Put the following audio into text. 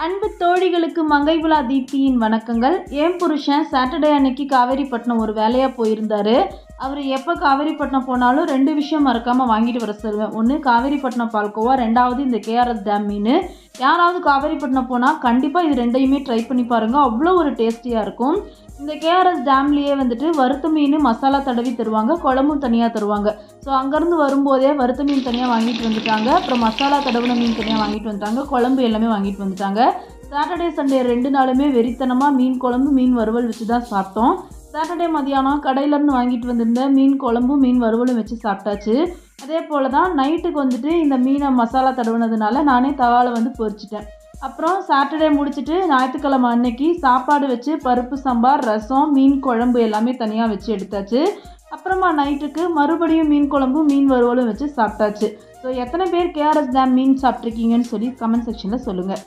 அன்பு தோழிகளுக்கு மங்கை விழா தீப்தியின் வணக்கங்கள். என் புருஷன் சாட்டர்டே அன்னைக்கு காவேரிப்பட்டினம் ஒரு வேலையாக போயிருந்தார். அவர் எப்போ காவேரிப்பட்டினம் போனாலும் 2 விஷயம் மறக்காமல் வாங்கிட்டு வர சொல்லுவேன். ஒன்று காவேரிப்பட்டினம் பால்கோவா, 2வது இந்த கேஆர்எஸ் டேம் மீன். யாராவது காவேரிப்பட்டினம் போனால் கண்டிப்பாக இது 2யுமே ட்ரை பண்ணி பாருங்கள், அவ்வளோ ஒரு டேஸ்டியாக இருக்கும். இந்த கேஆர்எஸ் டேம்லேயே வறுத்த மீன் மசாலா தடவி தருவாங்க, குழம்பும் தனியாக தருவாங்க. ஸோ அங்கேருந்து வரும்போதே வறுத்த மீன் தனியாக வாங்கிட்டு வந்துட்டாங்க, அப்புறம் மசாலா தடவின மீன் தனியாக வாங்கிட்டு வந்துட்டாங்க, குழம்பு எல்லாமே வாங்கிட்டு வந்துட்டாங்க. சாட்டர்டே சண்டே 2 நாளுமே வெறித்தனமாக மீன் குழம்பு மீன் வறுவல் வச்சு தான் சாப்பிட்டோம். சாட்டர்டே மதியானம் கடையிலேருந்து வாங்கிட்டு வந்திருந்த மீன் குழம்பும் மீன் வறுவலும் வச்சு சாப்பிட்டாச்சு. அதே போல் தான் நைட்டுக்கு இந்த மீனை மசாலா தடவுனதுனால நானே தவாவில் பொரிச்சிட்டேன். அப்புறம் சாட்டர்டே முடிச்சுட்டு ஞாயிற்றுக்கிழமை அன்னைக்கு சாப்பாடு வச்சு பருப்பு சாம்பார், ரசம், மீன் குழம்பு எல்லாமே தனியாக வச்சு எடுத்தாச்சு. அப்புறமா நைட்டுக்கு மறுபடியும் மீன் குழம்பும் மீன் வறுவலும் வச்சு சாப்பிட்டாச்சு. ஸோ எத்தனை பேர் கேஆர்எஸ் டேம் மீன் சாப்பிட்ருக்கீங்கன்னு சொல்லி கமெண்ட் செக்ஷனில் சொல்லுங்கள்.